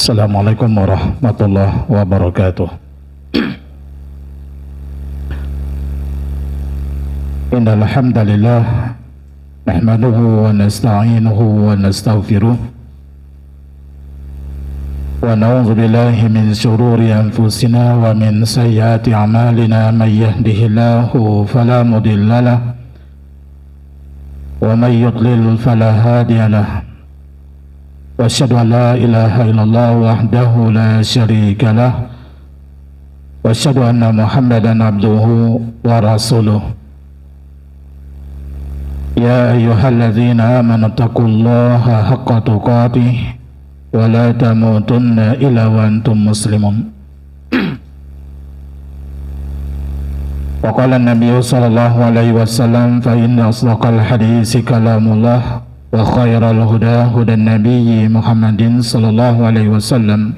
Assalamualaikum warahmatullahi wabarakatuh. Innal hamdalillah nahmaduhu wa nasta'inuhu wa nastaghfiruh wa na'udzu billahi min shururi anfusina wa min sayyiati a'malina may yahdihillahu fala mudilla lahu wa may yudlil fala hadiya lahu. وأشهد أن لا إله إلا الله وحده لا شريك له وأشهد أن محمدا عبده ورسوله يا أيها الذين آمنوا اتقوا الله حق تقاته ولا تموتن إلا وأنتم مسلمون. وقال النبي صلى الله عليه وسلم فإن أصدق الحديث كلام الله وخير الهدى هدى النبي محمد صلى الله عليه وسلم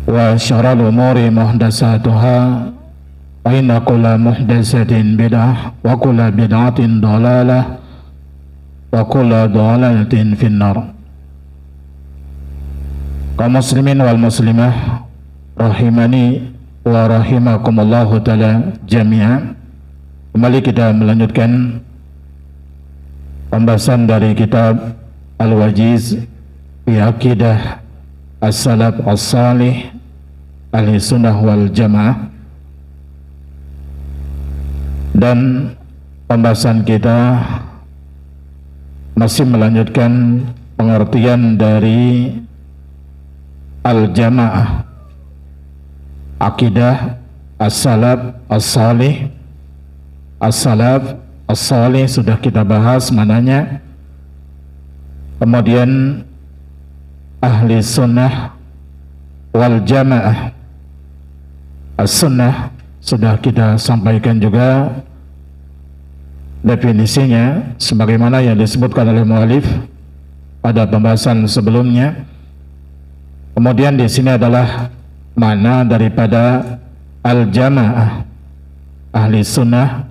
وشر الأمور محدثاتها وإن كل محدثة بدعة وكل بدعة ضلالة وكل ضلالة في النار. Kaum muslimin wal muslimah rahimani wa rahimakumullahu ta'ala jami'an. Kembali kita melanjutkan pembahasan dari kitab Al-Wajiz fi Aqidah As-Salaf As-Salih Ahli Sunnah wal Jamaah, dan pembahasan kita masih melanjutkan pengertian dari Al-Jamaah, Aqidah As-Salaf As-Salih. As-Salaf As-Salih sudah kita bahas mananya. Kemudian Ahli Sunnah wal Jamaah, As-Sunnah sudah kita sampaikan juga definisinya sebagaimana yang disebutkan oleh mu'alif pada pembahasan sebelumnya. Kemudian di sini adalah mana daripada Al-Jamaah, Ahli Sunnah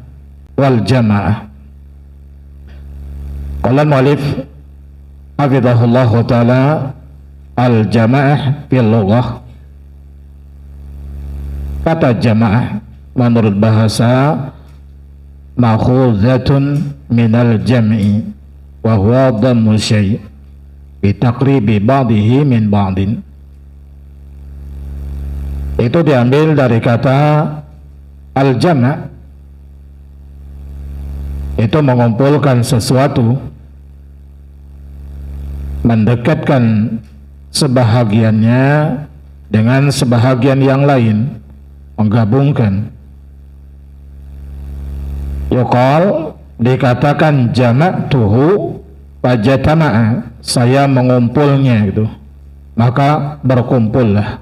wal Jamaah. Qala mu'alif hafizahullahu ta'ala al-jamaah fil lughah. Kata jamaah menurut bahasa ma'khuzatun minal jam'i wa huwa dhammu syai' bi taqribi ba'dihi min ba'din. Itu diambil dari kata al-jama', itu mengumpulkan sesuatu, mendekatkan sebahagiannya dengan sebahagian yang lain, menggabungkan. Yuqal, dikatakan jama'tuhu fajatama'a, saya mengumpulnya gitu, maka berkumpullah.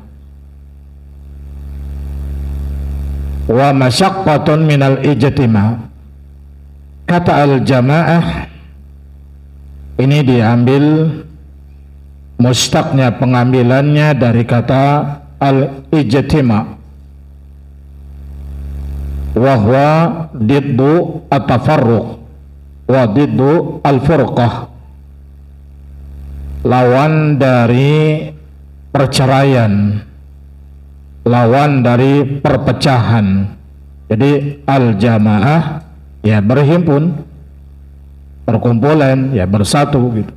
Wa masyaqqatun minal ijtima'. Kata al-jamaah ini diambil mustaqnya, pengambilannya dari kata al-ijtima', wa huwa diddu at-tafarruq wa diddu al-furqah, lawan dari perceraian, lawan dari perpecahan. Jadi al-jamaah ya berhimpun, perkumpulan, ya bersatu gitu.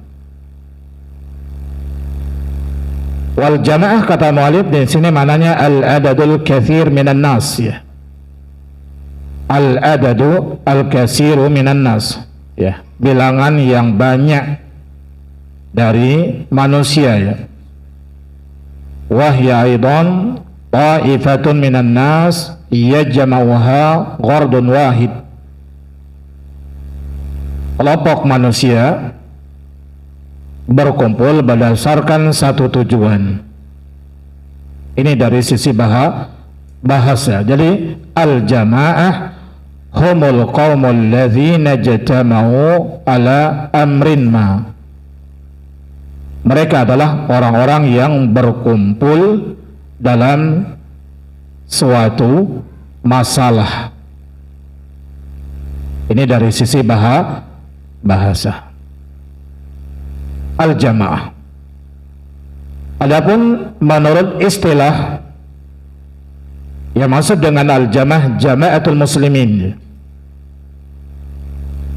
Wal jamaah kata mu'alif di sini maknanya al-adadul katsir minan nas, ya. Al-adadu al-katsiru minan nas, ya, bilangan yang banyak dari manusia, ya. Wahya aidan ta'ifatun minan nas yajma'uha ghardun wahid. Kelompok manusia berkumpul berdasarkan satu tujuan. Ini dari sisi bahasa. Jadi al-jamaah humul qaumul ladzina jatama'u ala amrin ma. Mereka adalah orang-orang yang berkumpul dalam suatu masalah. Ini dari sisi bahasa. Al-jamaah. Adapun menurut istilah yang maksud dengan al-jamaah, jama'atul muslimin,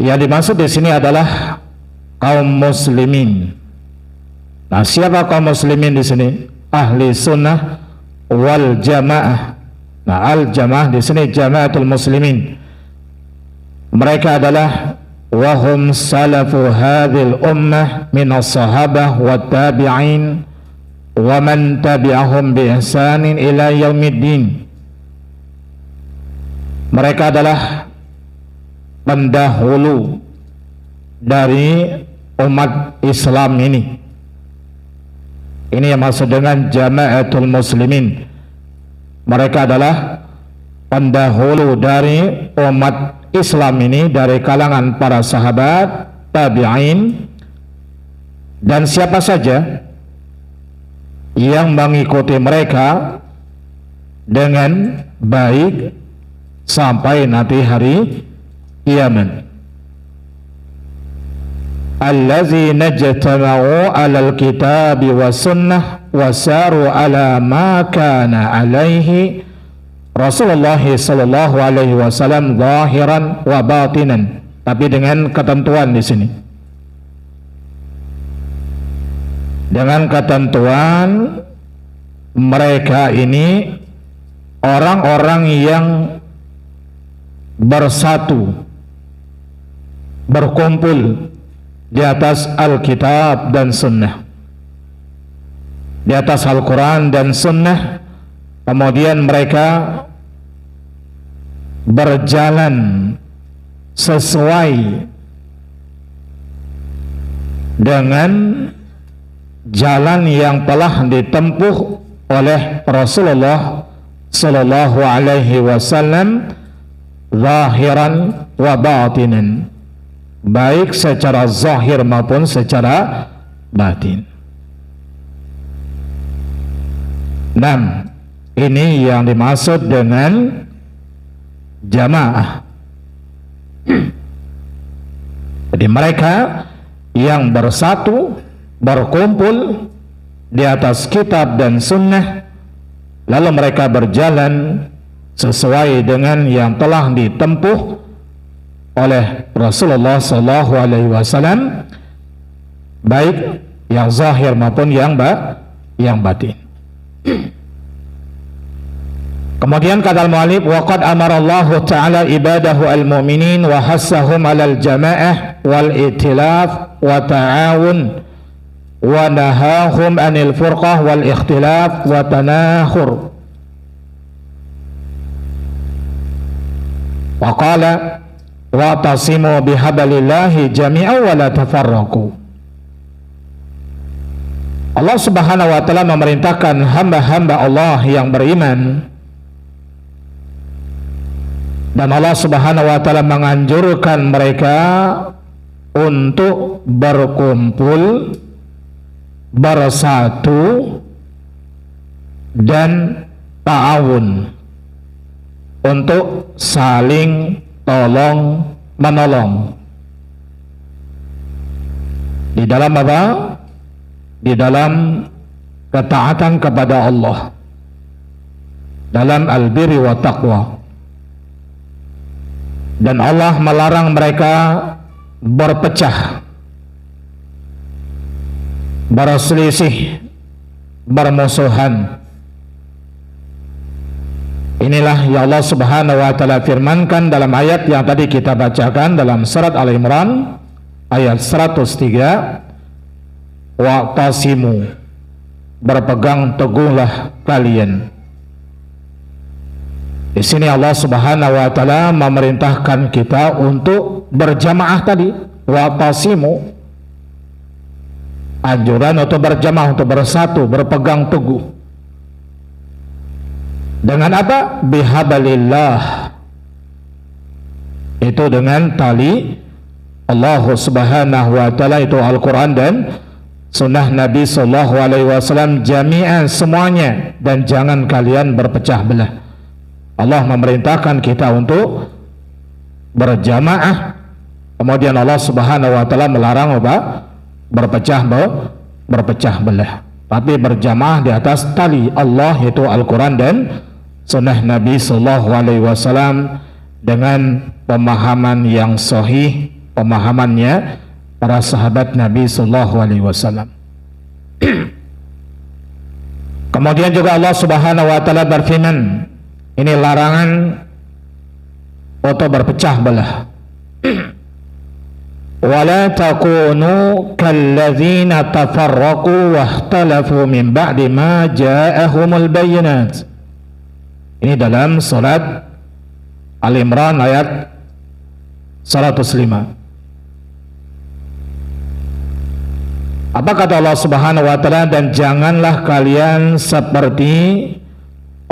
yang dimaksud di sini adalah kaum muslimin. Nah, siapa kaum muslimin di sini? Ahli sunnah wal jamaah. Nah, al-jamaah di sini jama'atul muslimin. Mereka adalah wahum salafu hadhil ummah minas sahabah wa tabi'in wa man tabi'ahum bi ihsanin ila yaumiddin. Mereka adalah pendahulu dari umat Islam ini. Ini yang maksud dengan jama'atul muslimin. Mereka adalah pendahulu dari umat Islam ini dari kalangan para sahabat, tabi'in, dan siapa saja yang mengikuti mereka dengan baik sampai nanti hari kiamat. Allazina ijtama'u 'alal kitabi was sunnah wa saru 'ala ma kana 'alaihi Rasulullah sallallahu alaihi wasallam zahiran wa batinan. Tapi dengan ketentuan di sini. Dengan ketentuan mereka ini orang-orang yang bersatu, berkumpul di atas Alkitab dan Sunnah, di atas Al-Quran dan Sunnah. Kemudian mereka berjalan sesuai dengan jalan yang telah ditempuh oleh Rasulullah sallallahu alaihi wasallam zahiran wa batinan, baik secara zahir maupun secara batin. 6. Ini yang dimaksud dengan jamaah. Jadi mereka yang bersatu, berkumpul di atas kitab dan sunnah, lalu mereka berjalan sesuai dengan yang telah ditempuh oleh Rasulullah SAW, baik yang zahir maupun yang batin. Kemudian kata al-mu'allif, waqad amarallahu ta'ala ibadahu al-mu'minin wa hassahum alal jama'ah wal itilaf wa ta'awun wa nahahum anil furqah wal ikhtilaf wa tanakhur. Wa qala wa tasimu bihablillahi jami'an wa la tafarraqu. Allah Subhanahu wa ta'ala memerintahkan hamba-hamba Allah yang beriman, dan Allah Subhanahu wa ta'ala menganjurkan mereka untuk berkumpul, bersatu, dan ta'awun, untuk saling tolong menolong. Di dalam apa? Di dalam ketaatan kepada Allah, dalam al-birri wa taqwa. Dan Allah melarang mereka berpecah, berselisih, bermusuhan. Inilah yang Allah Subhanahu wa ta'ala firmankan dalam ayat yang tadi kita bacakan dalam surat Al-Imran ayat 103, wa'tasimu, berpegang teguhlah kalian. Di sini Allah Subhanahu wa ta'ala memerintahkan kita untuk berjamaah tadi, wa'tasimu, anjuran untuk berjamaah, untuk bersatu, berpegang teguh. Dengan apa? Bihablillah, itu dengan tali Allah Subhanahu wa ta'ala, itu Al-Quran dan sunnah Nabi sallallahu alaihi wasallam jami'an, semuanya, dan jangan kalian berpecah belah. Allah memerintahkan kita untuk berjamaah, kemudian Allah Subhanahu wa ta'ala melarang apa? Berpecah belah. tapi berjamaah di atas tali Allah, yaitu Al-Quran dan sunnah Nabi Sallallahu Alaihi Wasallam, dengan pemahaman yang sahih, pemahamannya para sahabat Nabi Sallallahu Alaihi Wasallam. Kemudian juga Allah Subhanahu Wa Taala berfirman, ini larangan untuk berpecah belah. وَلَا تَكُونُوا كَالَّذِينَ تَفَرَّقُوا وَاخْتَلَفُوا مِنْ بَعْدِ مَا جَاءَهُمُ الْبَيِّنَاتُ. Ini dalam surat Al-Imran ayat 105. Apa kata Allah Subhanahu wa taala? Dan janganlah kalian seperti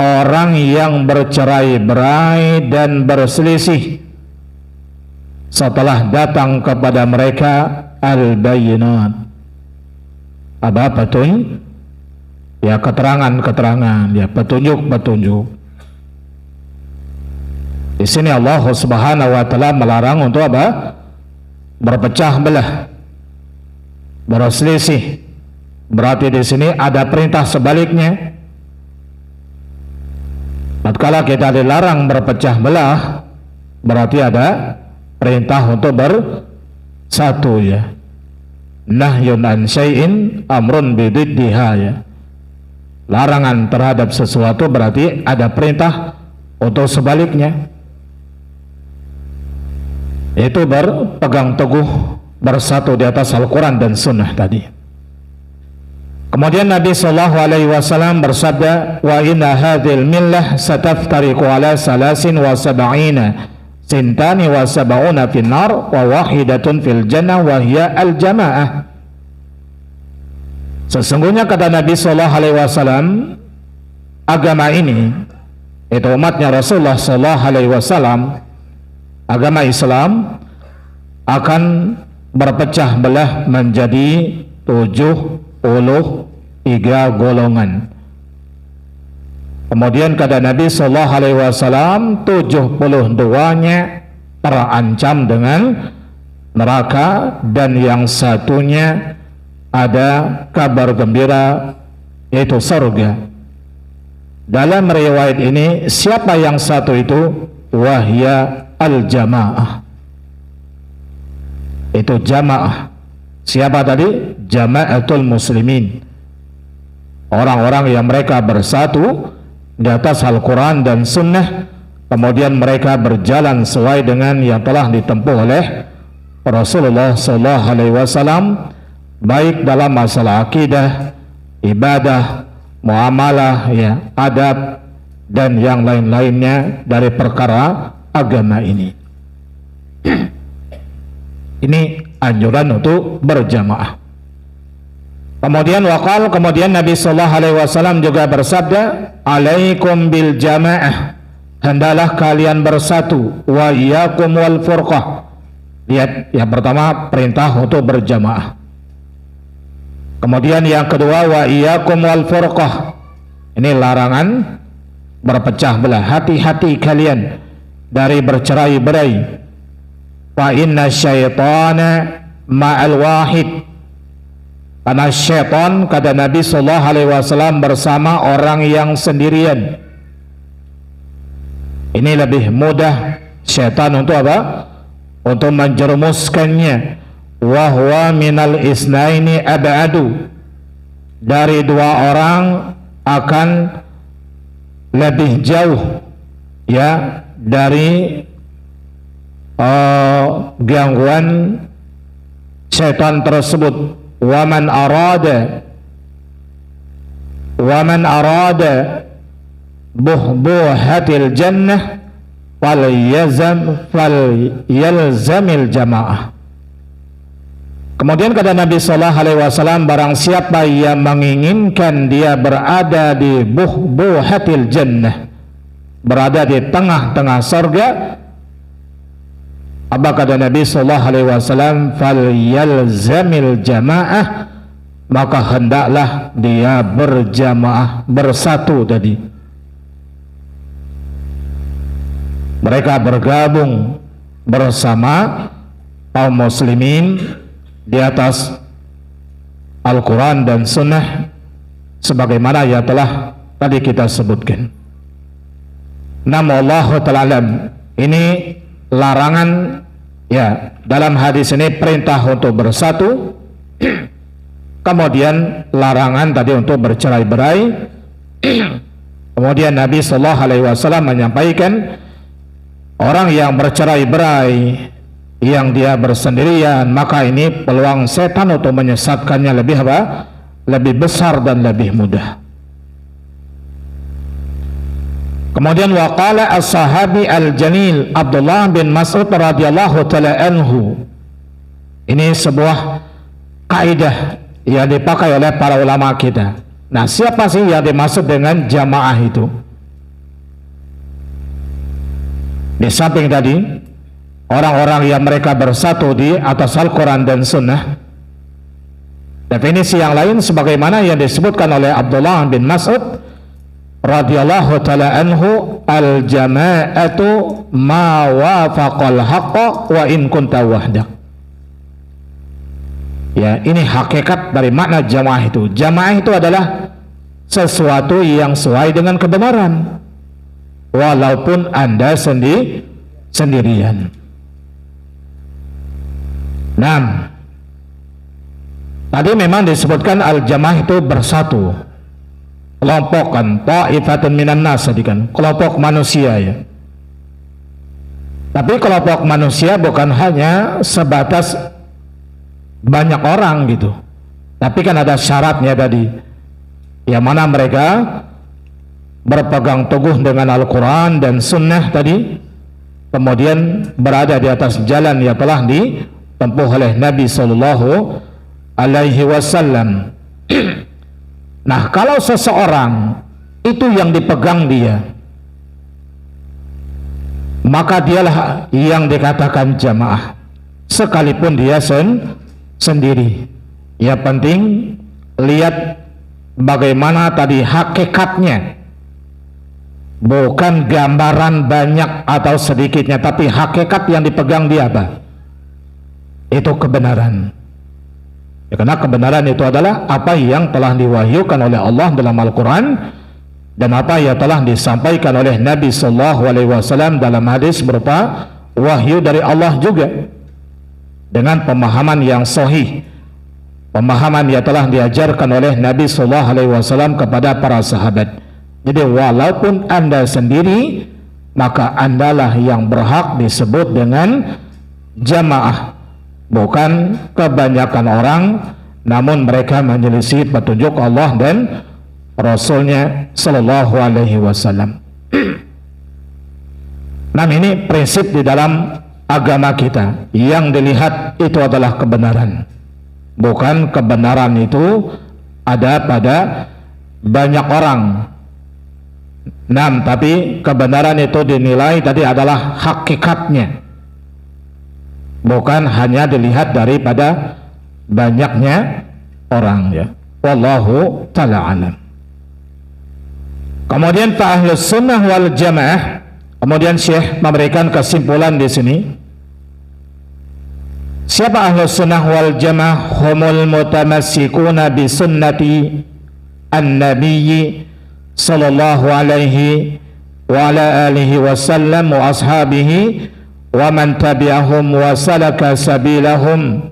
orang yang bercerai-berai dan berselisih setelah datang kepada mereka al-bayyinat. Ada petunjuk, ya keterangan-keterangan, ya petunjuk-petunjuk. Di sini Allah Subhanahu wa taala melarang untuk apa? Berpecah belah, berselisih. Berarti di sini ada perintah sebaliknya. Tatkala kita dilarang berpecah belah, berarti ada perintah untuk bersatu, ya. Nahyun an syai'in amrun bididdiha, ya. Larangan terhadap sesuatu berarti ada perintah untuk sebaliknya. Itu berpegang teguh, bersatu di atas Al-Quran dan Sunnah tadi. Kemudian Nabi Sallallahu Alaihi Wasallam bersabda, wa inna hadhil millah sataftariqu ala salasin wa sab'ina sintani wa sab'una fin nar wa wahidatun fil jannah wa hiya al jamaah. Sesungguhnya kata Nabi Sallallahu Alaihi Wasallam, agama ini, itu umatnya Rasulullah Sallallahu Alaihi Wasallam, agama Islam akan berpecah belah menjadi 73 golongan. Kemudian kata Nabi Sallallahu Alaihi Wasallam, 72-nya terancam dengan neraka dan yang satunya ada kabar gembira, yaitu surga. Dalam riwayat ini, siapa yang satu itu? Wahya al-jamaah. Itu jamaah. Siapa tadi? Jamaatul muslimin. Orang-orang yang mereka bersatu di atas Al-Quran dan Sunnah, kemudian mereka berjalan sesuai dengan yang telah ditempuh oleh Rasulullah Sallallahu Alaihi Wasallam, baik dalam masalah akidah, ibadah, muamalah, ya, adab, dan yang lain-lainnya dari perkara agama ini. Ini anjuran untuk berjamaah. Kemudian kemudian Nabi Sallallahu Alaihi Wasallam juga bersabda, alaikum bil jamaah, hendaklah kalian bersatu, wa iyyakum wal furqah. Lihat, yang pertama perintah untuk berjamaah. Kemudian yang kedua, wa iyyakum wal furqah. Ini larangan berpecah belah. Hati-hati kalian dari bercerai-berai. Fa inna syaitana ma'al wahid. Karena syaitan, kata Nabi Sallallahu Alaihi Wasallam, bersama orang yang sendirian. Ini lebih mudah syaitan untuk apa? Untuk menjerumuskannya. Wa huwa minal isnaini ab'adu. Dari dua orang akan lebih jauh, ya, dari gangguan syaitan tersebut. Waman arada buhbuhatil jannah falyalzamil jamaah. Kemudian kata Nabi Sallallahu Alaihi Wasallam, barang siapa yang menginginkan dia berada di buhbuhatil jannah, berada di tengah-tengah surga, apa kata Nabi Sallallahu Alaihi Wasallam? Falyalzamil jamaah, maka hendaklah dia berjamaah, bersatu tadi. Mereka bergabung bersama kaum muslimin di atas Al-Quran dan Sunnah, sebagaimana yang telah tadi kita sebutkan. Namun Allah Ta'ala alam, ini larangan ya, dalam hadis ini perintah untuk bersatu, kemudian larangan tadi untuk bercerai-berai. Kemudian Nabi Sallallahu Alaihi Wasallam menyampaikan orang yang bercerai-berai, yang dia bersendirian, maka ini peluang setan untuk menyesatkannya lebih apa? Lebih besar dan lebih mudah. Kemudian waqala as-sahabi al-jalil Abdullah bin Mas'ud radhiyallahu ta'ala anhu. Ini sebuah kaidah yang dipakai oleh para ulama kita. Nah, siapa sih yang dimaksud dengan jamaah itu? Di samping tadi orang-orang yang mereka bersatu di atas Al-Quran dan Sunnah, definisi yang lain sebagaimana yang disebutkan oleh Abdullah bin Mas'ud radhiyallahu ta'ala anhu, al-jama'atu ma wafaqal haqqa wa in kunta wahdak. Ya, ini hakikat dari makna jamaah itu. Jamaah itu adalah sesuatu yang sesuai dengan kebenaran, walaupun Anda sendirian. Nah, tadi memang disebutkan al-jamaah itu bersatu, kelompokan, ta'ifatun minan nas tadi kan, kelompok manusia ya. Tapi kelompok manusia bukan hanya sebatas banyak orang gitu, tapi kan ada syaratnya tadi, yang mana mereka berpegang teguh dengan Al-Quran dan Sunnah tadi, kemudian berada di atas jalan yang telah ditempuh oleh Nabi Sallallahu Alaihi Wasallam. Nah, kalau seseorang itu yang dipegang dia, maka dialah yang dikatakan jamaah, sekalipun dia sendiri. Ya, penting lihat bagaimana tadi hakikatnya, bukan gambaran banyak atau sedikitnya, tapi hakikat yang dipegang dia apa? Itu kebenaran. Ya, karena kebenaran itu adalah apa yang telah diwahyukan oleh Allah dalam Al-Quran dan apa yang telah disampaikan oleh Nabi Sallallahu Alaihi Wasallam dalam hadis berupa wahyu dari Allah juga, dengan pemahaman yang sahih, pemahaman yang telah diajarkan oleh Nabi Sallallahu Alaihi Wasallam kepada para sahabat. Jadi walaupun Anda sendiri, maka Andalah yang berhak disebut dengan jamaah, bukan kebanyakan orang namun mereka menyelisih petunjuk Allah dan Rasulnya Sallallahu Alaihi Wasallam. Nah, ini prinsip di dalam agama kita, yang dilihat itu adalah kebenaran, bukan kebenaran itu ada pada banyak orang. Nah, tapi kebenaran itu dinilai tadi adalah hakikatnya, bukan hanya dilihat daripada banyaknya orang ya. Wallahu ta'ala alam. Kemudian fa ahlus sunnah wal jamaah, kemudian Syekh memberikan kesimpulan di sini. Siapa ahlus sunnah wal jamaah? Humul mutamassikuna bi sunnati an-nabiyyi sallallahu alaihi wa ala alihi wasallam wa ashabihi wa man tabi'ahum wa salaka sabilahum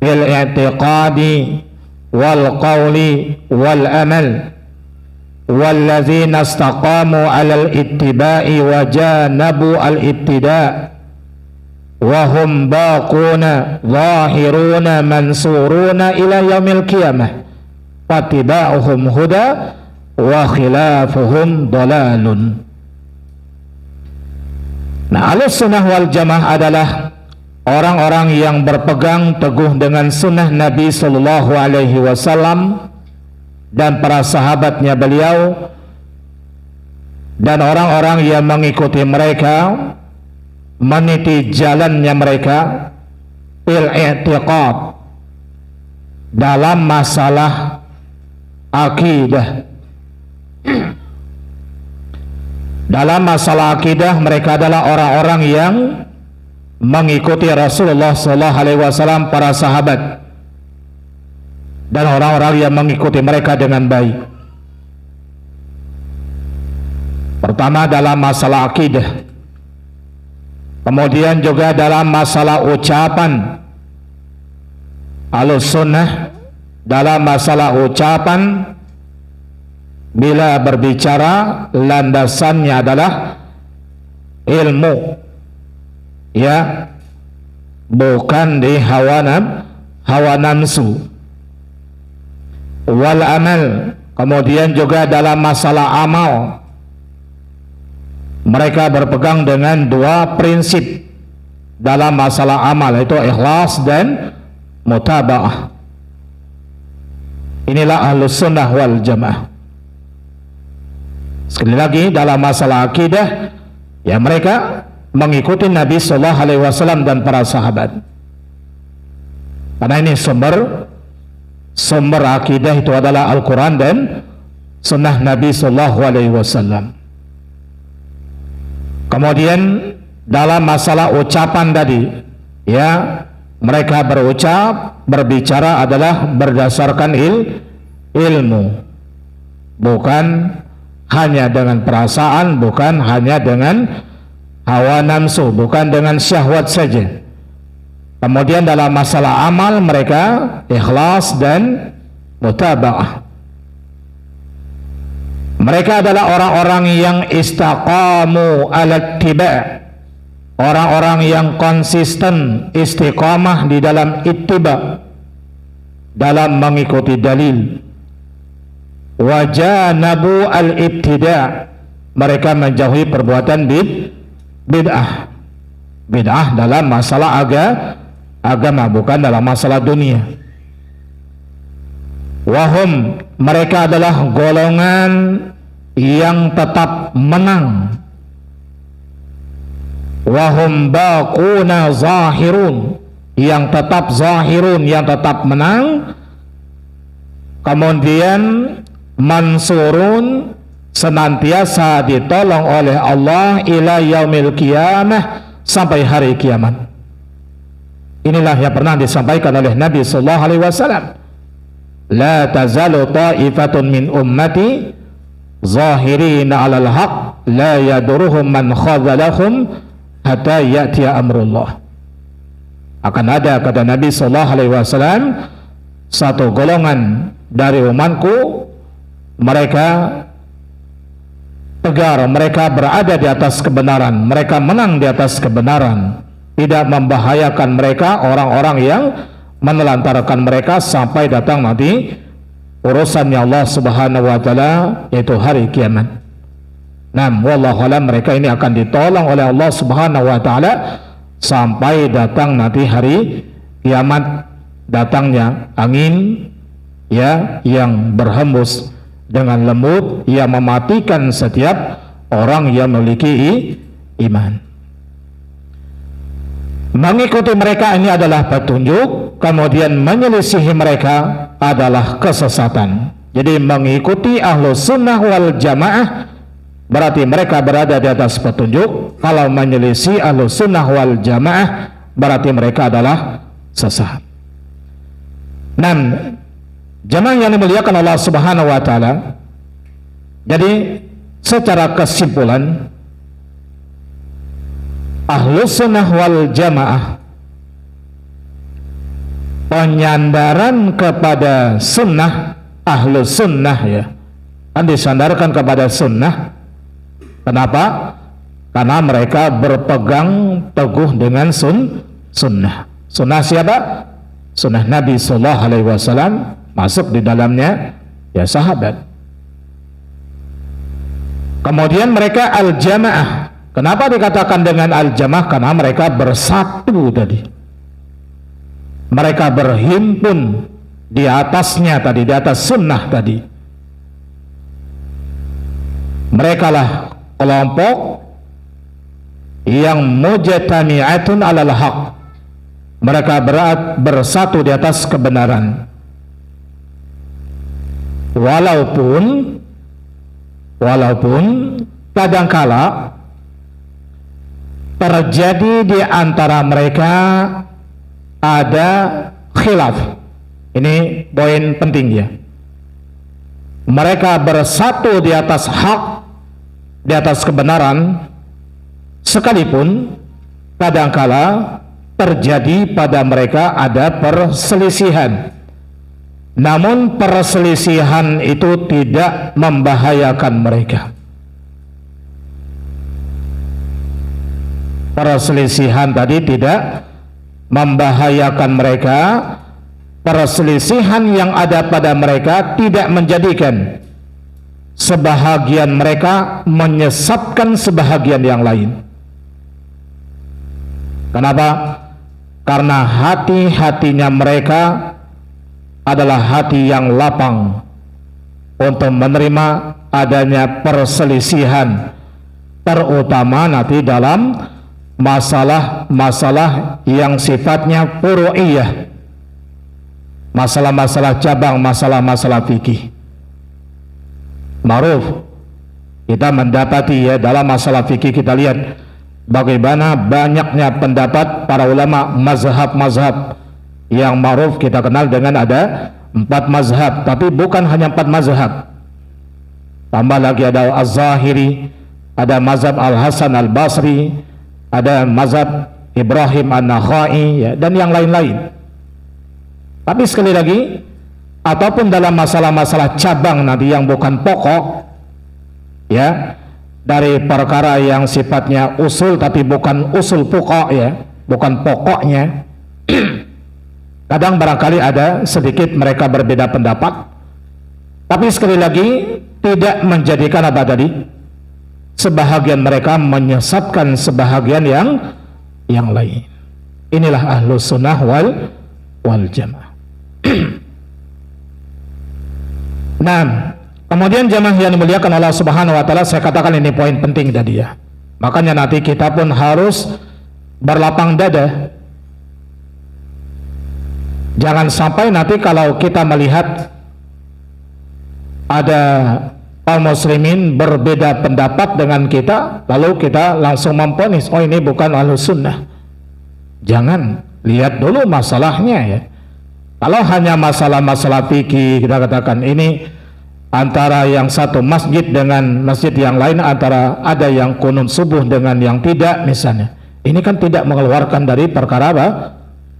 bil i'tiqadi wal qawli wal amal walladzina istaqamu alal ittiba'i wa janabu al ibtida' wa hum baquna zahiruna mansuruna ila yaumil qiyamah fatiba'uhum huda wa khilafuhum dalalun. Nah, ahlus sunnah wal jamaah adalah orang-orang yang berpegang teguh dengan sunnah Nabi Sallallahu Alaihi Wasallam dan para sahabatnya beliau, dan orang-orang yang mengikuti mereka, meniti jalannya mereka fil i'tiqad, dalam masalah akidah. Dalam masalah akidah mereka adalah orang-orang yang mengikuti Rasulullah Sallallahu Alaihi Wasallam, para sahabat, dan orang-orang yang mengikuti mereka dengan baik. Pertama dalam masalah akidah, kemudian juga dalam masalah ucapan. Ahlus sunnah dalam masalah ucapan, bila berbicara landasannya adalah ilmu, ya, bukan di hawa nafsu. Wal amal, kemudian juga dalam masalah amal, mereka berpegang dengan dua prinsip dalam masalah amal, yaitu ikhlas dan mutaba'ah. Inilah ahlus sunnah wal jamaah. Sekali lagi dalam masalah akidah, ya mereka mengikuti Nabi Sallallahu Alaihi Wasallam dan para sahabat. Karena ini sumber akidah itu adalah Al-Quran dan sunnah Nabi Sallallahu Alaihi Wasallam. Kemudian dalam masalah ucapan tadi, ya, mereka berbicara adalah berdasarkan ilmu, bukan hanya dengan perasaan, bukan hanya dengan hawa nafsu, bukan dengan syahwat saja. Kemudian dalam masalah amal mereka ikhlas dan mutaba'ah. Mereka adalah orang-orang yang istaqamu ala ittiba', orang-orang yang konsisten istiqamah di dalam ittiba', dalam mengikuti dalil. Wajanabu al-ibtida', mereka menjauhi perbuatan bid'ah. Bid'ah dalam masalah agama, bukan dalam masalah dunia. Wahum, mereka adalah golongan yang tetap menang. Wahum baquna zahirun, yang tetap zahirun, yang tetap menang. Kemudian mansurun, senantiasa ditolong oleh Allah ila yaumil qiyamah, sampai hari kiamat. Inilah yang pernah disampaikan oleh Nabi sallallahu alaihi wasallam. La tazalu ta'ifatun min ummati zahirina 'alal haq la yaduruhum man khadhalahum hatta ya'tiya amrullah. Akan ada, kata Nabi sallallahu alaihi wasallam, satu golongan dari umatku, mereka tegar, mereka berada di atas kebenaran, mereka menang di atas kebenaran, tidak membahayakan mereka orang-orang yang menelantarkan mereka sampai datang nanti urusannya Allah Subhanahu wa taala, yaitu hari kiamat. Nah, wallahu alam, mereka ini akan ditolong oleh Allah Subhanahu wa taala sampai datang nanti hari kiamat, datangnya angin, ya, yang berhembus dengan lembut yang mematikan setiap orang yang memiliki iman. Mengikuti mereka ini adalah petunjuk, kemudian menyelisihi mereka adalah kesesatan. Jadi mengikuti ahlus sunnah wal jamaah berarti mereka berada di atas petunjuk. Kalau menyelisih ahlus sunnah wal jamaah berarti mereka adalah sesat. 6. Jamaah yang dimuliakan Allah Subhanahu wa taala. Jadi secara kesimpulan, ahlus sunnah wal jamaah penyandaran kepada sunnah, ahlus sunnah, ya, kan disandarkan kepada sunnah. Kenapa? Karena mereka berpegang teguh dengan sunnah. Sunnah siapa? Sunnah Nabi sallallahu alaihi wasallam, masuk di dalamnya ya sahabat. Kemudian mereka al-jamaah. Kenapa dikatakan dengan al-jamaah? Karena mereka bersatu tadi. Mereka berhimpun di atasnya tadi, di atas sunnah tadi. Mereka lah kelompok yang mujtami'atun 'alal haq. Mereka bersatu di atas kebenaran. Walaupun kadangkala terjadi di antara mereka ada khilaf, Ini poin penting ya. Mereka bersatu di atas hak, di atas kebenaran, sekalipun kadangkala terjadi pada mereka ada perselisihan. Namun perselisihan itu tidak membahayakan mereka. Perselisihan tadi tidak membahayakan mereka. Perselisihan yang ada pada mereka tidak menjadikan sebahagian mereka menyesatkan sebahagian yang lain. Kenapa? Karena hati-hatinya mereka adalah hati yang lapang untuk menerima adanya perselisihan, terutama nanti dalam masalah-masalah yang sifatnya furu'iyah, masalah-masalah cabang, masalah-masalah fikih. Ma'ruf, kita mendapati ya dalam masalah fikih, kita lihat bagaimana banyaknya pendapat para ulama mazhab-mazhab. Yang ma'ruf kita kenal dengan ada 4 mazhab, tapi bukan hanya 4 mazhab. Tambah lagi ada Az-Zahiri, ada mazhab Al-Hasan Al-Basri, ada mazhab Ibrahim An-Nakhai ya, dan yang lain-lain. Tapi sekali lagi, ataupun dalam masalah-masalah cabang nanti yang bukan pokok ya, dari perkara yang sifatnya usul tapi bukan usul pokok ya, bukan pokoknya. Kadang barangkali ada sedikit mereka berbeda pendapat, tapi sekali lagi tidak menjadikan apa tadi, sebahagian mereka menyesatkan sebahagian yang lain. Inilah Ahlus Sunnah wal Jamaah. Nah, kemudian jamaah yang dimuliakan Allah Subhanahu wa taala, saya katakan ini poin penting tadi ya. Makanya nanti kita pun harus berlapang dada. Jangan sampai nanti kalau kita melihat ada kaum muslimin berbeda pendapat dengan kita, lalu kita langsung memvonis, oh ini bukan Ahlus Sunnah. Jangan, lihat dulu masalahnya ya. Kalau hanya masalah-masalah fikih, kita katakan ini antara yang satu masjid dengan masjid yang lain, antara ada yang kunut subuh dengan yang tidak misalnya, ini kan tidak mengeluarkan dari perkara apa?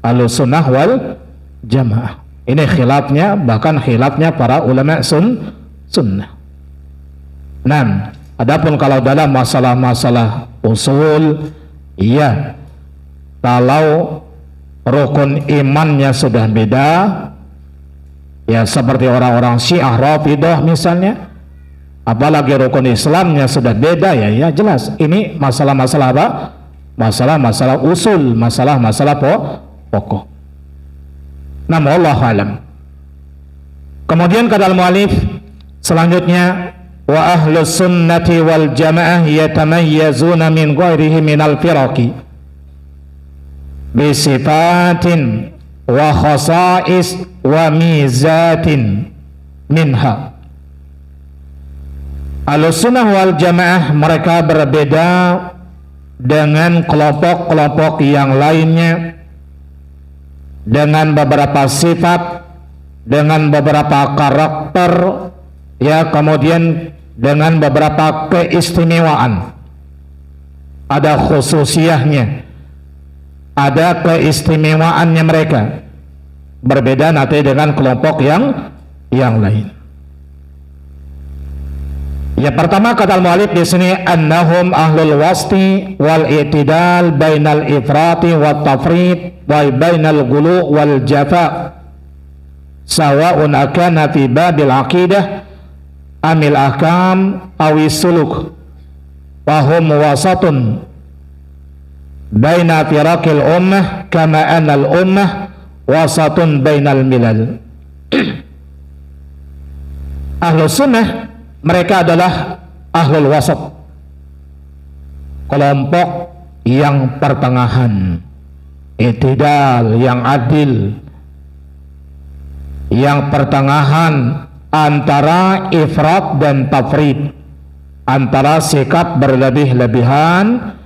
Ahlus Sunnah wal Jamaah. Ini khilafnya, bahkan khilafnya para ulama sunnah. Nah, adapun kalau dalam masalah-masalah usul, iya, kalau rukun imannya sudah beda ya, seperti orang-orang Syiah Rafidah misalnya, apalagi rukun Islamnya sudah beda ya jelas ini masalah-masalah apa? Masalah-masalah usul, masalah-masalah pokok. Nama Allah alam. Kemudian kata al-mu'alif selanjutnya, wa ahlus sunnati wal jamaah yatamayyazuna min ghairihi minal firaqi bisifatin wa khasais wa mizatin minha. Ahlussunnah wal jamaah mereka berbeda dengan kelompok-kelompok yang lainnya dengan beberapa sifat, dengan beberapa karakter ya, kemudian dengan beberapa keistimewaan. Ada khususiyahnya, ada keistimewaannya mereka, berbeda nanti dengan kelompok yang lain. Ya, pertama kata al-mu'allif di sini, annahum ahlul wasti wal i'tidal bainal ifrati wat tafrid wa bainal ghulu wal jafa, sawa'un akana fi babil aqidah amil ahkam awis suluk, wa hum wasatun baina firaqil ummah kama anal ummah wasatun bainal milal. Ahlus sunnah mereka adalah ahlul wasat, kelompok yang pertengahan, i'tidal, yang adil, yang pertengahan antara ifrat dan tafrid, antara sikap berlebih-lebihan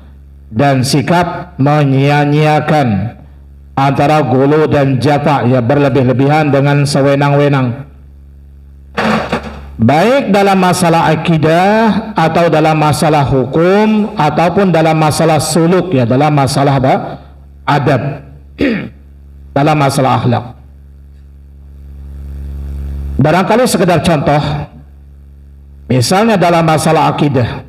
dan sikap menyia-nyiakan antara gulu dan jafa, ya berlebih-lebihan dengan sewenang-wenang, baik dalam masalah akidah atau dalam masalah hukum ataupun dalam masalah suluk, ya dalam masalah apa? Adab, dalam masalah akhlak. Barangkali sekedar contoh, misalnya dalam masalah akidah,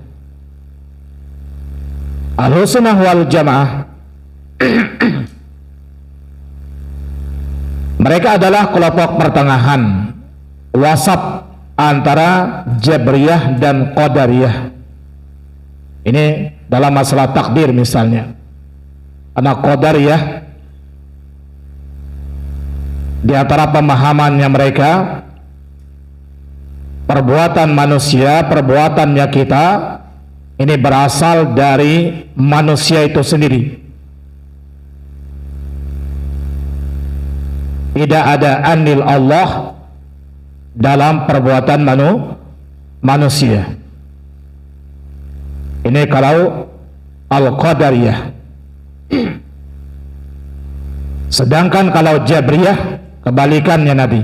Ahlussunnah wal Jamaah mereka adalah kelompok pertengahan, wasat antara Jabriyah dan Qadariyah. Ini dalam masalah takdir misalnya. Karena Qadariyah di antara pemahamannya mereka, perbuatan manusia, perbuatannya kita ini berasal dari manusia itu sendiri. Tidak ada andil Allah dalam perbuatan manusia. Ini kalau Al-Qadariyah. Sedangkan kalau Jabriyah, kebalikannya Nabi.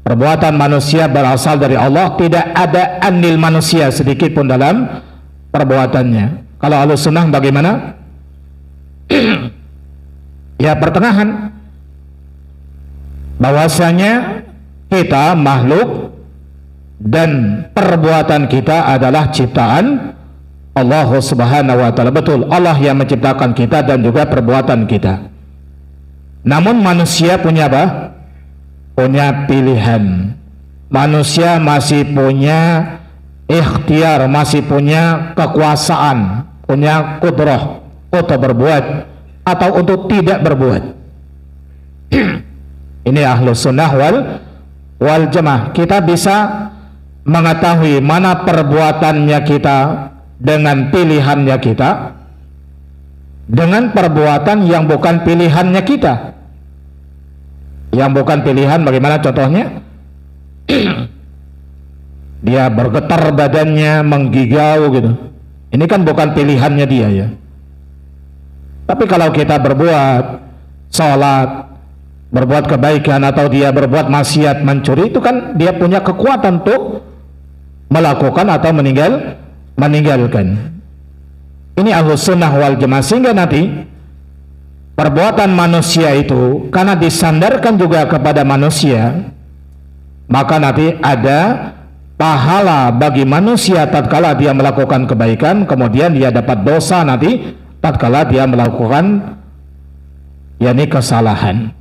Perbuatan manusia berasal dari Allah, tidak ada andil manusia sedikit pun dalam perbuatannya. Kalau Ahlussunnah bagaimana? Ya pertengahan, bahwasanya kita makhluk dan perbuatan kita adalah ciptaan Allah Subhanahu wa taala. Betul, Allah yang menciptakan kita dan juga perbuatan kita. Namun manusia punya apa? Punya pilihan. Manusia masih punya ikhtiar, masih punya kekuasaan, punya kudrah untuk berbuat atau untuk tidak berbuat. Ini Ahlussunnah wal Jamaah. Kita bisa mengetahui mana perbuatannya kita dengan pilihannya kita, dengan perbuatan yang bukan pilihannya kita. Yang bukan pilihan bagaimana contohnya? Dia bergetar badannya, menggigau gitu. Ini kan bukan pilihannya dia ya. Tapi kalau kita berbuat sholat, berbuat kebaikan, atau dia berbuat maksiat, mencuri, itu kan dia punya kekuatan untuk melakukan atau meninggalkan. Ini Ahlussunnah wal Jamaah. Sehingga nanti perbuatan manusia itu karena disandarkan juga kepada manusia, maka nanti ada pahala bagi manusia tatkala dia melakukan kebaikan, kemudian dia dapat dosa nanti tatkala dia melakukan yakni kesalahan.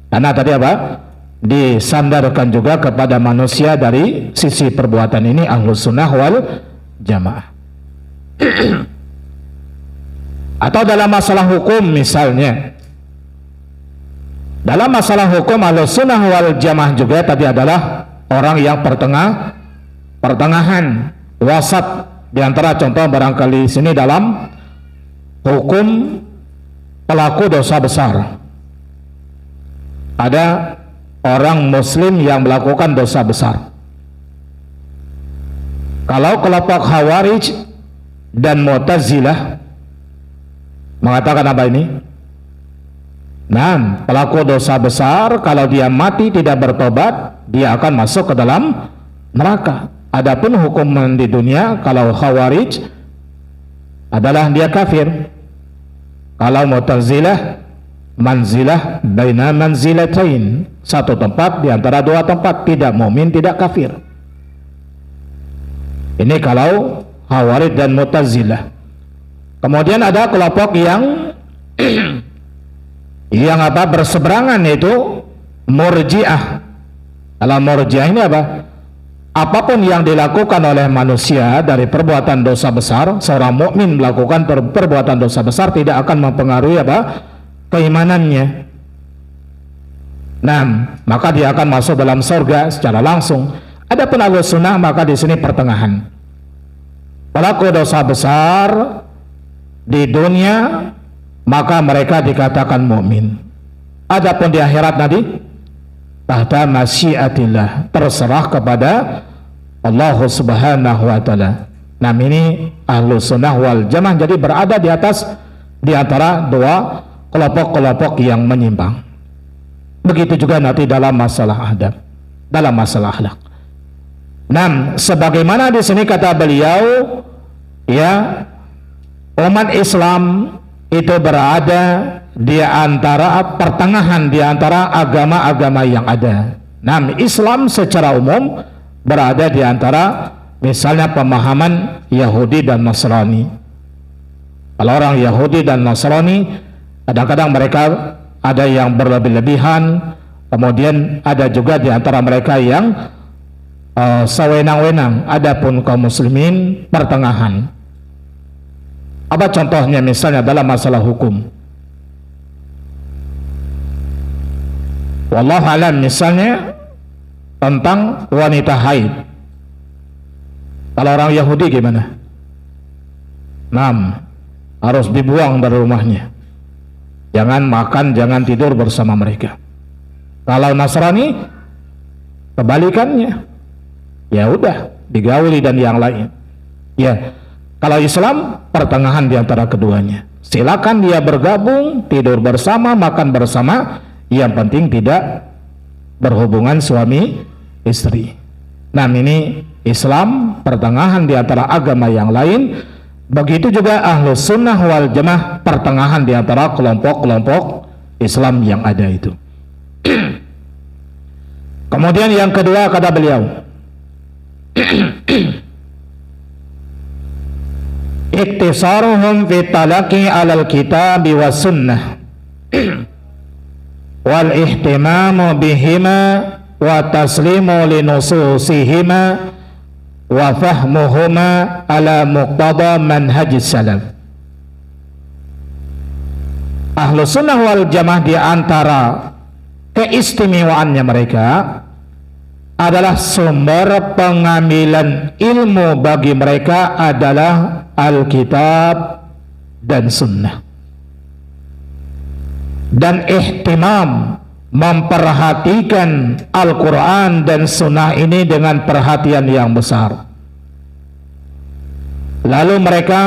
Karena tadi apa? Disandarkan juga kepada manusia dari sisi perbuatan. Ini Ahlussunnah wal Jamaah. Atau dalam masalah hukum misalnya, dalam masalah hukum Ahlussunnah wal Jamaah juga tadi adalah orang yang pertengahan, wasat. Di antara contoh barangkali sini dalam hukum pelaku dosa besar, ada orang muslim yang melakukan dosa besar. Kalau kelompok Khawarij dan Mu'tazilah mengatakan apa ini? Nah, pelaku dosa besar kalau dia mati tidak bertobat, dia akan masuk ke dalam neraka. Adapun hukuman di dunia kalau Khawarij adalah dia kafir. Kalau Mu'tazilah manzilah baina manzilatain, satu tempat di antara dua tempat, tidak mukmin tidak kafir. Ini kalau Khawarij dan Mu'tazilah. Kemudian ada kelompok yang yang apa berseberangan, yaitu Murji'ah. Dalam Murji'ah ini apa? Apapun yang dilakukan oleh manusia dari perbuatan dosa besar, seorang mukmin melakukan perbuatan dosa besar tidak akan mempengaruhi apa? Keimanannya. Nah, maka dia akan masuk dalam surga secara langsung. Adapun Ahlussunnah maka di sini pertengahan. Pelaku dosa besar di dunia maka mereka dikatakan mukmin. Adapun di akhirat nanti tahta masyiatillah, terserah kepada Allah Subhanahu wa taala. Nah, ini Ahlussunnah wal Jamaah jadi berada di atas di antara dua kelompok-kelompok yang menyimpang. Begitu juga nanti dalam masalah adab, dalam masalah akhlak. Nah, sebagaimana di sini kata beliau, ya, umat Islam itu berada di antara pertengahan di antara agama-agama yang ada. Nah, Islam secara umum berada di antara misalnya pemahaman Yahudi dan Nasrani. Kalau orang Yahudi dan Nasrani, kadang-kadang mereka ada yang berlebih-lebihan, kemudian ada juga di antara mereka yang sewenang-wenang. Adapun kaum muslimin pertengahan. Apa contohnya misalnya dalam masalah hukum? Wallahu alam, misalnya tentang wanita haid. Kalau orang Yahudi gimana? Harus dibuang dari rumahnya. Jangan makan, jangan tidur bersama mereka. Kalau Nasrani kebalikannya. Ya udah, digauli dan yang lain. Ya, kalau Islam pertengahan di antara keduanya. Silakan dia bergabung, tidur bersama, makan bersama, yang penting tidak berhubungan suami istri. Nah, ini Islam pertengahan di antara agama yang lain. Begitu juga Ahlus Sunnah wal Jamaah pertengahan di antara kelompok-kelompok Islam yang ada itu. Kemudian yang kedua kata beliau, iktisaruhum fi talaqi alal kitabi was sunnah wal ihtimamu bihima wa taslimu linususihima wa fahmuhuma ala muqtada manhajis salaf. Ahlus Sunnah wal Jamaah di antara keistimewaannya mereka adalah sumber pengambilan ilmu bagi mereka adalah Alkitab dan Sunnah, dan ihtimam memperhatikan Al-Quran dan Sunnah ini dengan perhatian yang besar. Lalu mereka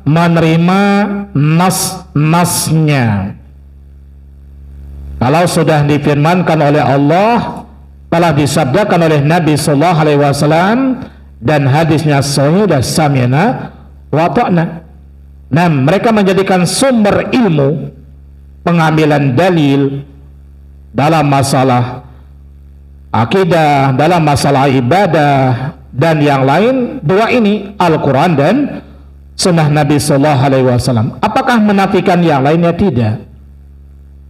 menerima nas-nasnya. Kalau sudah difirmankan oleh Allah, telah disabdakan oleh Nabi Sallallahu Alaihi Wasallam, dan hadisnya sahih, dan sami'na wa ta'na. Nah, mereka menjadikan sumber ilmu pengambilan dalil dalam masalah akidah, dalam masalah ibadah dan yang lain, dua ini, Al-Quran dan Sunnah Nabi Sallallahu Alaihi Wasallam. Apakah menafikan yang lainnya? Tidak.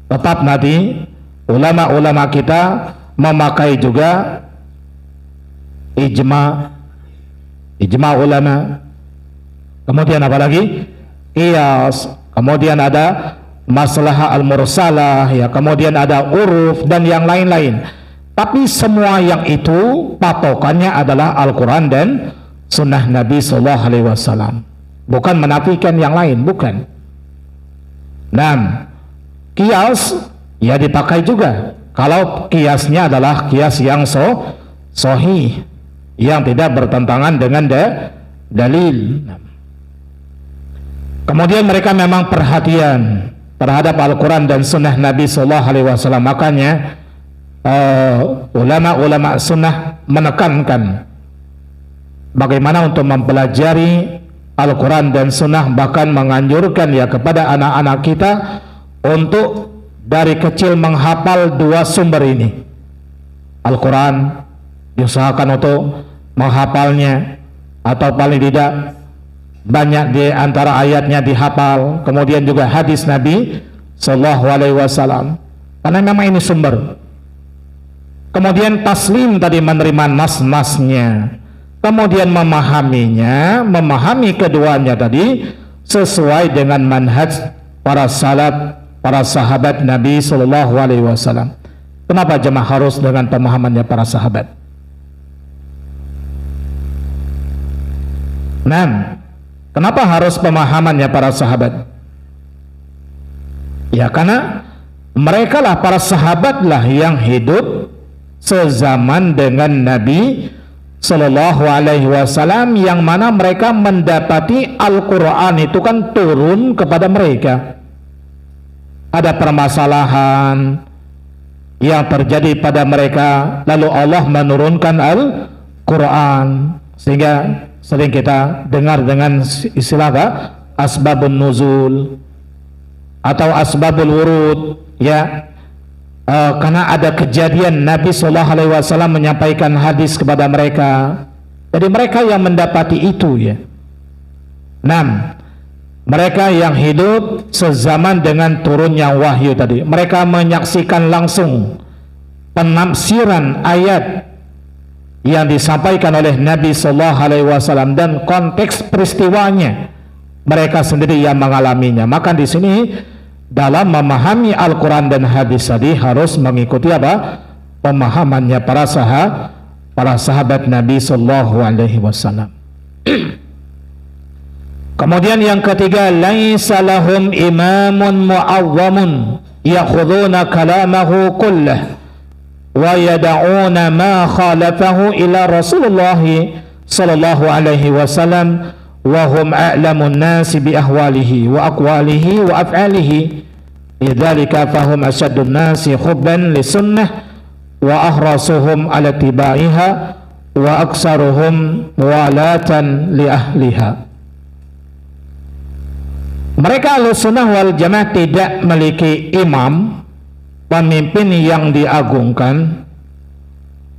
Tetap nanti ulama-ulama kita memakai juga ijma ulama. Kemudian apa lagi? Qiyas. Kemudian ada masalah al-mursalah, ya, kemudian ada uruf dan yang lain-lain. Tapi semua yang itu patokannya adalah Al-Quran dan Sunnah Nabi Sallallahu Alaihi Wasallam. Bukan menafikan yang lain, bukan. Nah, kias ya dipakai juga kalau kiasnya adalah kias yang sahih, yang tidak bertentangan dengan dalil. Kemudian mereka memang perhatian terhadap Al-Quran dan Sunnah Nabi Sallallahu Alaihi Wasallam. Makanya ulama-ulama Sunnah menekankan bagaimana untuk mempelajari Al-Quran dan Sunnah, bahkan menganjurkan ya kepada anak-anak kita untuk dari kecil menghafal dua sumber ini. Al-Quran diusahakan untuk menghafalnya, atau paling tidak banyak di antara ayatnya dihafal. Kemudian juga hadis Nabi Sallallahu Alaihi Wasallam, karena memang ini sumber. Kemudian taslim tadi, menerima nas-nasnya, kemudian memahaminya, memahami keduanya tadi sesuai dengan manhaj para salaf, para sahabat Nabi Sallallahu Alaihi Wasallam. Kenapa jemaah harus dengan pemahamannya para sahabat? Nah, kenapa harus pemahamannya para sahabat? Ya karena mereka lah, para sahabat lah yang hidup sezaman dengan Nabi Sallallahu Alaihi Wasallam, yang mana mereka mendapati Al-Quran itu kan turun kepada mereka. ada permasalahan yang terjadi pada mereka, lalu Allah menurunkan Al-Quran, sehingga sering kita dengar dengan istilah apa? Asbabun nuzul atau asbabul wurud, ya. Karena ada kejadian Nabi SAW menyampaikan hadis kepada mereka, jadi mereka yang mendapati itu, ya. 6. Mereka yang hidup sezaman dengan turunnya wahyu tadi, mereka menyaksikan langsung penafsiran ayat yang disampaikan oleh Nabi SAW dan konteks peristiwanya, mereka sendiri yang mengalaminya. Maka di sini dalam memahami Al-Quran dan hadis tadi harus mengikuti apa? Pemahamannya para sahabat Nabi SAW. Kemudian yang ketiga, laisa lahum imamun mu'azzamun yakhuduna kalamahu kullah wa yada'una ma khalafahu ila Rasulullah sallallahu alaihi wasallam wa hum a'lamun nasi bi ahwalihi wa aqwalihi wa af'alihi, lidzalika fahum asyaddun nasi hubban li sunnah wa ahrasuhum ala tibaiha wa aksaruhum muwalatan li ahliha. Mereka Ahlussunnah wal Jamaah tidak memiliki imam, pemimpin yang diagungkan,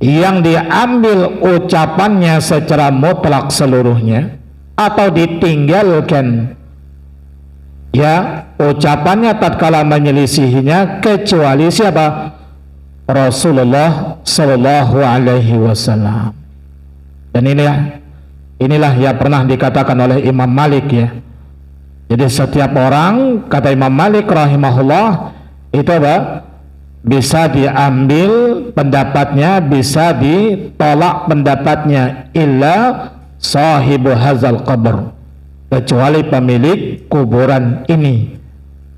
yang diambil ucapannya secara mutlak seluruhnya atau ditinggalkan, ya, ucapannya tatkala menyelisihinya, kecuali siapa? Rasulullah sallallahu alaihi wasallam. Dan inilah yang pernah dikatakan oleh Imam Malik, ya. Jadi setiap orang, kata Imam Malik rahimahullah, itu apa? Bisa diambil pendapatnya, bisa ditolak pendapatnya, illa sahibu hazal qabr, kecuali pemilik kuburan ini.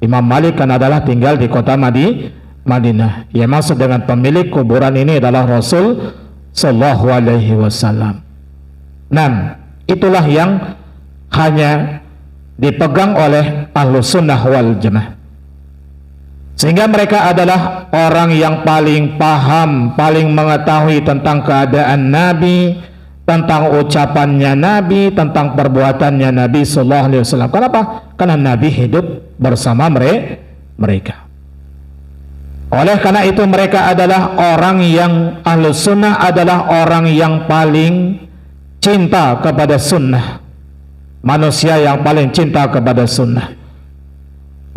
Imam Malik kan adalah tinggal di kota Madinah. Yang maksud dengan pemilik kuburan ini adalah Rasul sallallahu alaihi wasallam. Nah, itulah yang hanya dipegang oleh Ahlussunnah wal Jamaah, sehingga mereka adalah orang yang paling paham, paling mengetahui tentang keadaan Nabi, tentang ucapannya Nabi, tentang perbuatannya Nabi sallallahu alaihi wasallam. Kenapa? Karena Nabi hidup bersama mereka. Oleh karena itu mereka adalah orang yang Ahlussunnah adalah orang yang paling cinta kepada sunnah, manusia yang paling cinta kepada sunnah,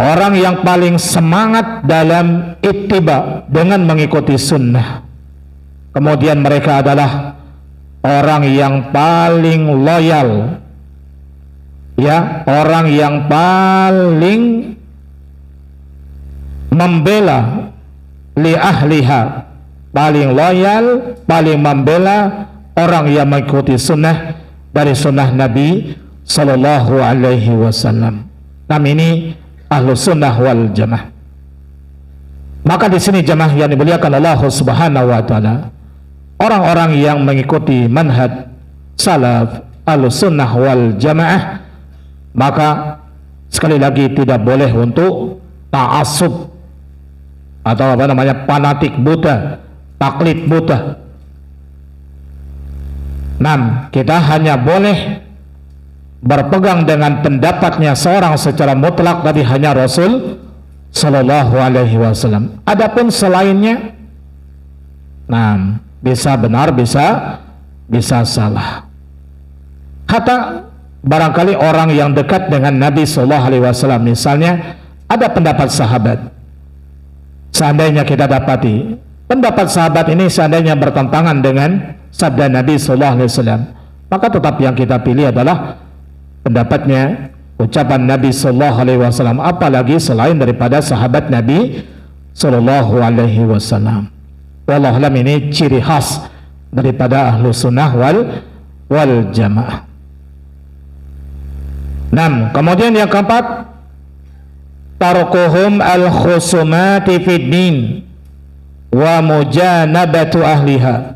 orang yang paling semangat dalam ittiba, dengan mengikuti sunnah. Kemudian mereka adalah orang yang paling loyal, ya, orang yang paling membela li ahliha, paling loyal, paling membela orang yang mengikuti sunnah dari sunnah Nabi sallallahu alaihi wasallam. Ini Ahlussunnah wal Jamaah. Maka di sini jamaah yang dimuliakan Allah Subhanahu wa taala, orang-orang yang mengikuti manhaj salaf Ahlussunnah wal Jamaah, maka sekali lagi tidak boleh untuk ta'assub atau fanatik buta, taklid buta. Kita hanya boleh berpegang dengan pendapatnya seorang secara mutlak tadi, hanya Rasul sallallahu alaihi wasallam. Adapun selainnya, bisa benar, bisa salah. Kata barangkali orang yang dekat dengan Nabi sallallahu alaihi wasallam, misalnya ada pendapat sahabat, seandainya kita dapati pendapat sahabat ini seandainya bertentangan dengan sabda Nabi sallallahu alaihi wasallam, maka tetap yang kita pilih adalah pendapatnya, ucapan Nabi sallallahu alaihi wasallam, apalagi selain daripada sahabat Nabi sallallahu alaihi wasallam. Wallahu alam, ini ciri khas daripada Ahlussunnah wal Jamaah. Kemudian yang keempat, tarkuhum al-khusumati fid din wa mujanabatu ahliha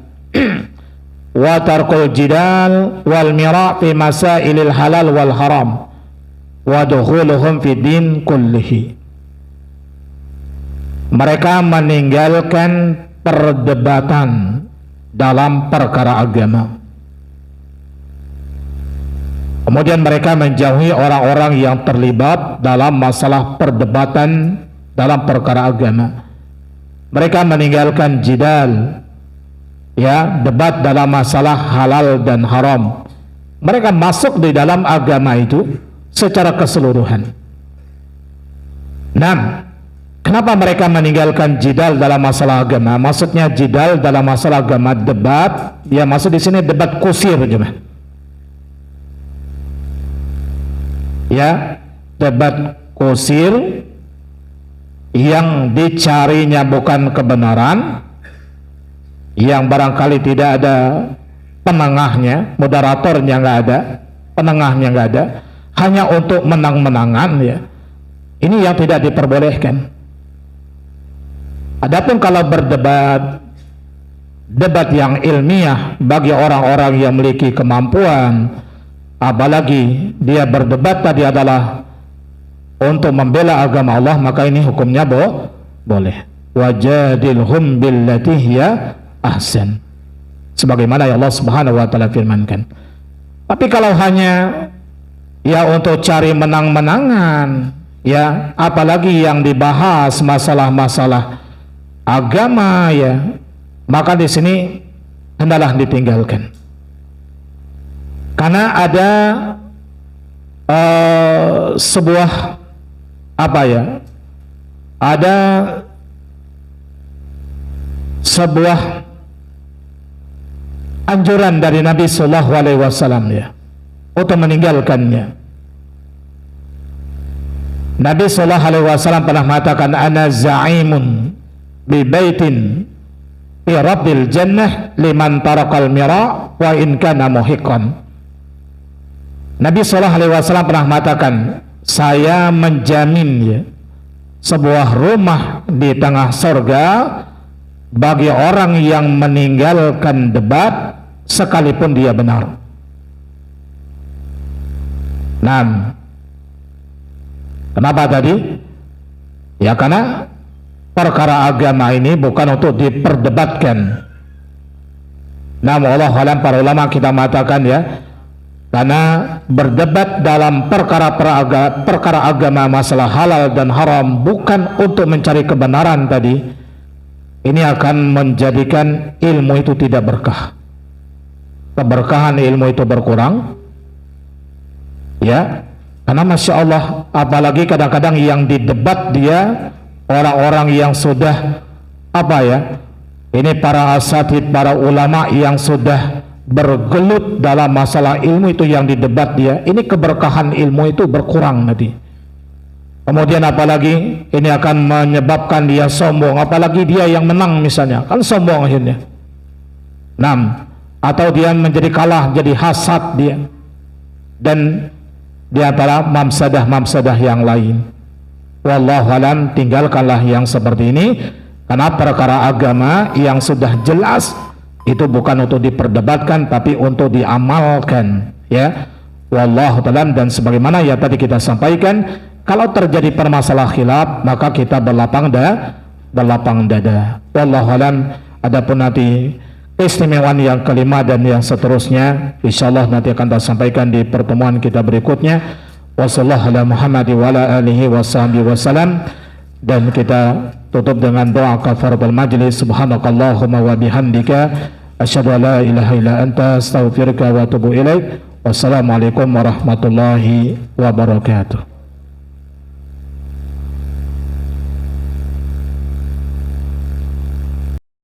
wa tarkul jidal wal mira' fi masailil halal wal haram wa dukhuluhum fid din kullihi. mereka meninggalkan perdebatan dalam perkara agama. Kemudian mereka menjauhi orang-orang yang terlibat dalam masalah perdebatan dalam perkara agama. Mereka meninggalkan jidal, ya, debat dalam masalah halal dan haram. Mereka masuk di dalam agama itu secara keseluruhan. Nah, kenapa mereka meninggalkan jidal dalam masalah agama? Maksudnya jidal dalam masalah agama, debat, ya, maksud di sini debat kusir, jemaah. Ya, debat kusir yang dicarinya bukan kebenaran, yang barangkali tidak ada penengahnya, moderatornya nggak ada, penengahnya nggak ada, hanya untuk menang-menangan, ya. Ini yang tidak diperbolehkan. Adapun kalau berdebat, debat yang ilmiah bagi orang-orang yang memiliki kemampuan, apalagi dia berdebat tadi adalah untuk membela agama Allah, maka ini hukumnya boleh. Wajadilhum billati hiya ahsan, sebagaimana ya Allah Subhanahu wa taala firmankan. Tapi kalau hanya ya untuk cari menang-menangan, ya, apalagi yang dibahas masalah-masalah agama, ya, maka di sini hendaklah ditinggalkan. Karena ada sebuah apa, ya, ada sebuah anjuran dari Nabi Sallallahu Alaihi Wasallam, ya, untuk meninggalkannya. Nabi Sallallahu Alaihi Wasallam pernah mengatakan, ana za'imun bi baitin fi rabbil jannah liman tarakal mira wa in kana muhiqqan. Nabi Sallallahu Alaihi Wasallam pernah mengatakan, saya menjamin, ya, sebuah rumah di tengah surga bagi orang yang meninggalkan debat sekalipun dia benar. Nah, kenapa tadi? Ya, karena perkara agama ini bukan untuk diperdebatkan. Namun Allah alam, para ulama kita mengatakan, ya, karena berdebat dalam perkara agama, masalah halal dan haram, bukan untuk mencari kebenaran tadi, ini akan menjadikan ilmu itu tidak berkah. Keberkahan ilmu itu berkurang, ya, karena Masya Allah, apalagi kadang-kadang yang didebat dia orang-orang yang sudah apa, ya, ini para asatid, para ulama yang sudah bergelut dalam masalah ilmu itu yang didebat dia, ini keberkahan ilmu itu berkurang nanti. Kemudian apalagi ini akan menyebabkan dia sombong, apalagi dia yang menang misalnya, kan sombong akhirnya. Nah, atau dia menjadi kalah, jadi hasad dia, dan di antara mamsadah yang lain. Wallahu alam, tinggalkanlah yang seperti ini, karena perkara agama yang sudah jelas itu bukan untuk diperdebatkan, tapi untuk diamalkan, ya. Wallahu a'lam. Dan sebagaimana yang tadi kita sampaikan, kalau terjadi permasalahan khilaf, maka kita berlapang dada. Wallahu a'lam. Adapun nanti keistimewaan yang kelima dan yang seterusnya, insyaallah nanti akan kita sampaikan di pertemuan kita berikutnya. Wassallallahu ala Muhammad wa ala alihi wasallam. Dan kita tutup dengan doa kafaratul majlis. Subhanakallahumma wa bihamdika asyhadu an la ilaha illa anta astaghfiruka wa atubu ilaik. Wassalamualaikum warahmatullahi wabarakatuh.